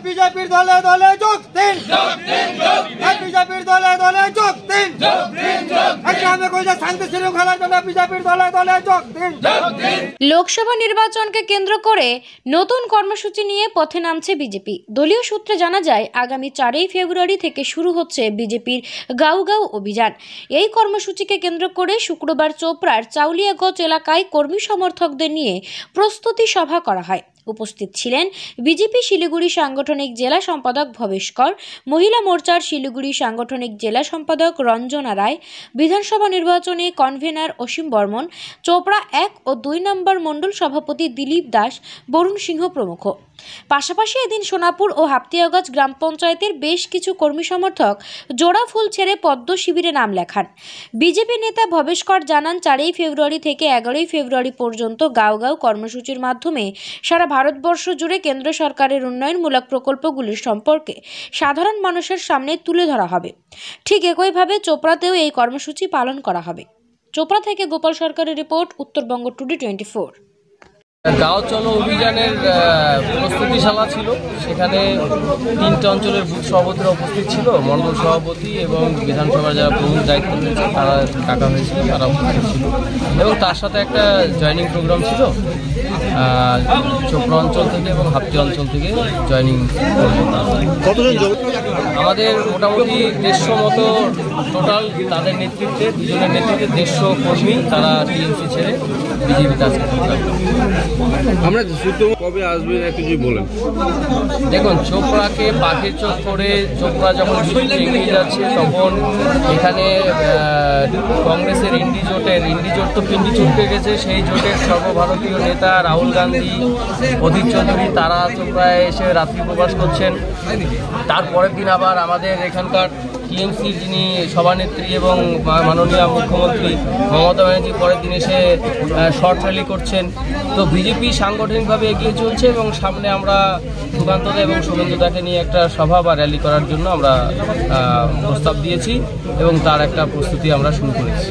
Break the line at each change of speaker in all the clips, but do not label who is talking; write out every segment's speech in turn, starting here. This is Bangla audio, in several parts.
বিজেপির দলে দলে যোগ দিন, বিজেপির দলে দলে যোগ দিন, শান্তি শৃঙ্খলার জন্য বিজেপির দলে দলে যোগ দিন।
লোকসভা নির্বাচনকে কেন্দ্র করে নতুন কর্মসূচি নিয়ে পথে নামছে বিজেপি। দলীয় সূত্রে জানা যায়, আগামী 4 ফেব্রুয়ারি থেকে শুরু হচ্ছে বিজেপির গাঁও গাঁও অভিযান। এই কর্মসূচিকে কেন্দ্র করে শুক্রবার চোপড়ার চাউলিয়াগঞ্জ এলাকায় কর্মী সমর্থকদের নিয়ে প্রস্তুতি সভা করা হয়। উপস্থিত ছিলেন বিজেপি শিলিগুড়ি সাংগঠনিক জেলা সম্পাদক ভবেশ কর, মহিলা মোর্চার শিলিগুড়ি সাংগঠনিক জেলা সম্পাদক রঞ্জনা রায়, বিধানসভা নির্বাচনে কনভেনার অসীম বর্মন, চোপড়া 1 ও 2 নম্বর মণ্ডল সভাপতি দিলীপ দাস, বরুণ সিংহ প্রমুখ। পাশাপাশি এদিন সোনাপুর ও হাপ্তিয়াগঞ্জ গ্রাম পঞ্চায়েতের বেশ কিছু কর্মী সমর্থক জোড়া ফুল ছেড়ে পদ্ম শিবিরে নাম লেখান। বিজেপি নেতা ভবেশ কর জানান, 4 ফেব্রুয়ারি থেকে 11 ফেব্রুয়ারি পর্যন্ত গাঁও গাঁও কর্মসূচির মাধ্যমে সারা ভারতবর্ষ জুড়ে কেন্দ্র সরকারের উন্নয়নমূলক প্রকল্পগুলির সম্পর্কে সাধারণ মানুষের সামনে তুলে ধরা হবে। ঠিক একইভাবে চোপড়াতেও এই কর্মসূচি পালন করা হবে। চোপড়া থেকে গোপাল সরকারের রিপোর্ট, উত্তরবঙ্গ টুডে 24।
গাঁও চলো অভিযানের প্রস্তুতিশালা ছিল। সেখানে 3টে অঞ্চলের বুথ সভাপতিরা উপস্থিত ছিল, মণ্ডল সভাপতি এবং বিধানসভার যারা প্রমুখ দায়িত্ব রয়েছে তারা ডাকা হয়েছিল, তারা উপস্থিত ছিল। এবং তার সাথে একটা জয়নিং প্রোগ্রাম ছিল চোপড়া অঞ্চল থেকে এবং হাপ্তি অঞ্চল থেকে জয়নিং। আমাদের মোটামুটি 150 মতো টোটাল, তাদের নেতৃত্বে, দুজনের নেতৃত্বে 150 কর্মী তারা টিএমসি ছেড়ে বিজেপিতে আজকে।
আমরা কবে আসবে একটু যদি বলেন।
দেখুন, চোপড়াকে পাখির চোখ করে চোপড়া যখন এগিয়ে যাচ্ছে, তখন এখানে কংগ্রেসের ইন্ডি জোট তো পিন্ডি চুপকে গেছে। সেই জোটের সর্বভারতীয় নেতা রাহুল গান্ধী, অধীর চৌধুরী তারা চোপড়ায় এসে রাত্রি প্রবাস করছেন। তারপরের দিন আবার আমাদের এখানকার টিএমসির যিনি সভানেত্রী এবং মাননীয় মুখ্যমন্ত্রী মমতা ব্যানার্জি পরের দিন এসে শর্ট র্যালি করছেন। তো বিজেপি সাংগঠনিকভাবে এগিয়ে চলছে এবং সামনে আমরা সুকান্তদা এবং শুভেন্দুদাকে নিয়ে একটা সভা বা র্যালি করার জন্য আমরা প্রস্তাব দিয়েছি এবং তার একটা প্রস্তুতি আমরা শুরু করেছি।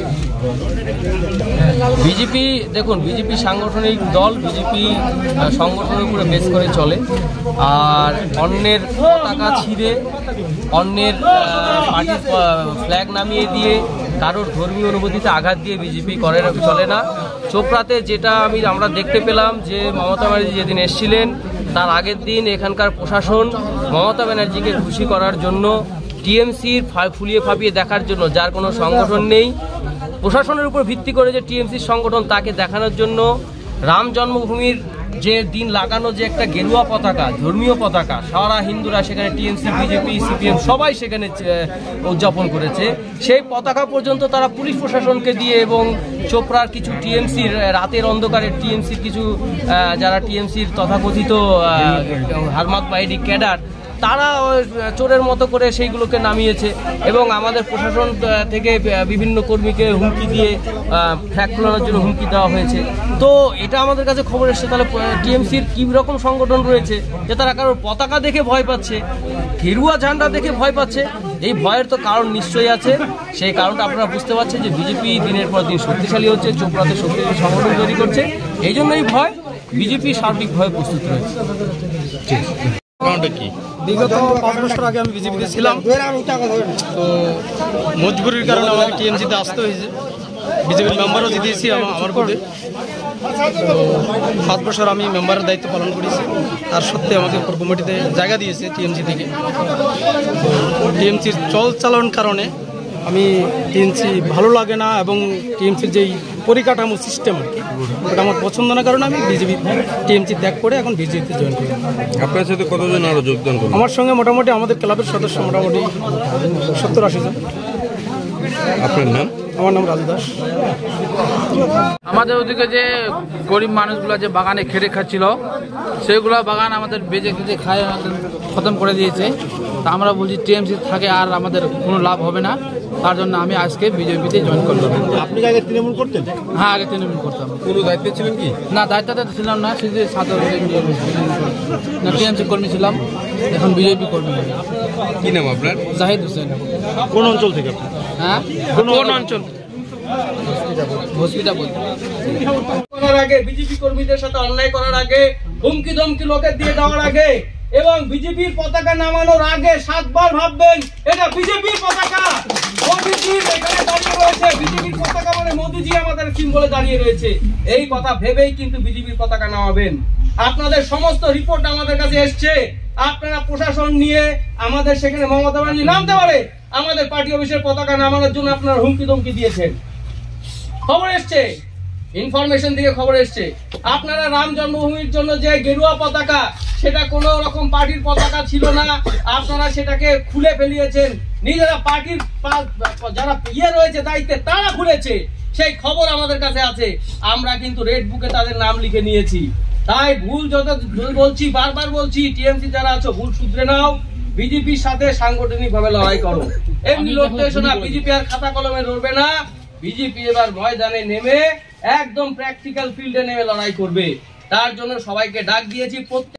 বিজেপি, দেখুন, বিজেপি সাংগঠনিক দল, বিজেপি সংগঠনের উপরে বেস করে চলে। আর অন্যের পতাকা ছিঁড়ে, অন্যের পার্টির ফ্ল্যাগ নামিয়ে দিয়ে, কারোর ধর্মীয় অনুভূতিতে আঘাত দিয়ে বিজেপি চলে না। চোপড়াতে যেটা আমরা দেখতে পেলাম, যে মমতা ব্যানার্জি যেদিন এসেছিলেন তার আগের দিন এখানকার প্রশাসন মমতা ব্যানার্জিকে খুশি করার জন্য, টিএমসির ফুলিয়ে ফাঁপিয়ে দেখার জন্য, যার কোনো সংগঠন নেই, প্রশাসনের উপর ভিত্তি করে যে টিএমসির সংগঠন, তাকে দেখানোর জন্য রাম জন্মভূমির যে দিন লাগানো যে একটা গেরুয়া পতাকা, ধর্মীয় পতাকা, সারা হিন্দুরা সেখানে, টিএমসি, বিজেপি, সিপিএম সবাই সেখানে উদযাপন করেছে। সেই পতাকা পর্যন্ত তারা পুলিশ প্রশাসনকে দিয়ে এবং চোপড়ার কিছু টিএমসির রাতের অন্ধকারে টিএমসির কিছু যারা টিএমসির তথাকথিত হারমাত বাহিনী ক্যাডার, তারা চোরের মতো করে সেইগুলোকে নামিয়েছে এবং আমাদের প্রশাসন থেকে বিভিন্ন কর্মীকে হুমকি দিয়ে ফ্ল্যাগ খোলানোর জন্য হুমকি দেওয়া হয়েছে। তো এটা আমাদের কাছে খবর এসছে, তাহলে টিএমসির কী রকম সংগঠন রয়েছে যে তারা কারোর পতাকা দেখে ভয় পাচ্ছে, গেরুয়া ঝান্ডা দেখে ভয় পাচ্ছে। এই ভয়ের তো কারণ নিশ্চয়ই আছে। সেই কারণটা আপনারা বুঝতে পারছেন যে বিজেপি দিনের পর দিন শক্তিশালী হচ্ছে, চোপড়াতে শক্তিশালী সংগঠন তৈরি করছে। এই জন্যই ভয়, বিজেপি সার্বিকভাবে প্রস্তুত রয়েছে।
বিগত 5 বছর আগে আমি বিজেপিতে ছিলাম, তো মজবুরির কারণে আমাকে টিএমসিতে আসতে হয়েছে। বিজেপির মেম্বারও জিতেছি আমার ভোটে। তো 7 বছর আমি মেম্বারের দায়িত্ব পালন করেছি। তার সত্ত্বে আমাকে উপর কমিটিতে জায়গা দিয়েছে টিএমসি থেকে। তো টিএমসির চালন কারণে আমি টিএমসি ভালো লাগে না এবং টিএমসির যেই পরিকাঠামো সিস্টেম আর কি, ওটা আমার পছন্দ না, কারণে আমি বিজেপি টিএমসি ত্যাগ করে এখন বিজেপিতে জয়েন করি।
আপনার সাথে কতজন আরও যোগদান করবেন?
আমার সঙ্গে মোটামুটি আমাদের ক্লাবের সদস্য মোটামুটি 70-80 জন।
আপনার নাম?
আমার নাম রাজু দাস।
আমাদের ওদিকে যে গরিব মানুষগুলো যে বাগানে খেটে খাচ্ছিল, সেগুলো বাগান আমাদের বেজে খেটে খায় খতম করে দিয়েছে। তা আমরা বলছি টিএমসি থাকে আর আমাদের কোনো লাভ হবে না, তার জন্য আমি আজকে বিজেপিতে জয়েন করলাম।
আপনি আগে তৃণমূল করতেন?
হ্যাঁ, আগে তৃণমূল করতাম।
কোনো দায়িত্বে ছিলেন কি?
না, দায়িত্বতে ছিলাম না, শুধু না টিএমসি কর্মী ছিলাম, এখন বিজেপি কর্মী।
কি নাম আপনার?
জাহিদ হোসেন।
কোন অঞ্চল থেকে?
হ্যাঁ, কোন অঞ্চল? হসপিটাল বলতে।
করার আগে, বিজেপি কর্মীদের সাথে অন্যায় করার আগে, হুমকি ধমকি লোকের দিয়ে দেওয়ার আগে এবং বিজেপির পতাকা নামানোর আগে 7 বার ভাববেন এটা বিজেপির পতাকা। মোদিজি এখানে দাঁড়িয়ে রয়েছে, বিজেপির পতাকা মানে মোদিজি আমাদের সিম্বলে দাঁড়িয়ে রয়েছে, এই কথা ভেবেই কিন্তু বিজেপির পতাকা নামাবেন। আপনাদের সমস্ত রিপোর্ট আমাদের কাছে এসছে, আপনারা প্রশাসন নিয়ে আমাদের সেখানে মমতা ব্যানার্জি নামতে পারে, আমাদের পার্টি অফিসের পতাকা নামানোর জন্য আপনারা হুমকি ধমকি দিয়েছেন। খবর এসছে, ইনফরমেশন থেকে খবর এসছে আপনারা রাম জন্মভূমির জন্য যে গেরুয়া পতাকা, সেটা কোন রকম পার্টির পতাকা ছিল না, আপনারা সেটাকে খুলে ফেলিয়েছেন। নিজেরা পার্টির যারা রয়েছে দায়িত্বে তারা খুলেছে, সেই খবর আমাদের কাছে আছে। আমরা কিন্তু রেড বুকে তাদের নাম লিখে নিয়েছি। তাই ভুল যত বলছি, বারবার বলছি, টিএমসি যারা আছো ভুল শুধরে নাও, বিজেপির সাথে সাংগঠনিক ভাবে লড়াই করো। এমনি লড়তে এসো না, বিজেপি আর খাতা কলমে লড়বে না। বিজেপি এবার ময়দানে নেমে একদম প্র্যাকটিক্যাল ফিল্ডে নেমে লড়াই করবে। তার জন্য সবাইকে ডাক দিয়েছি।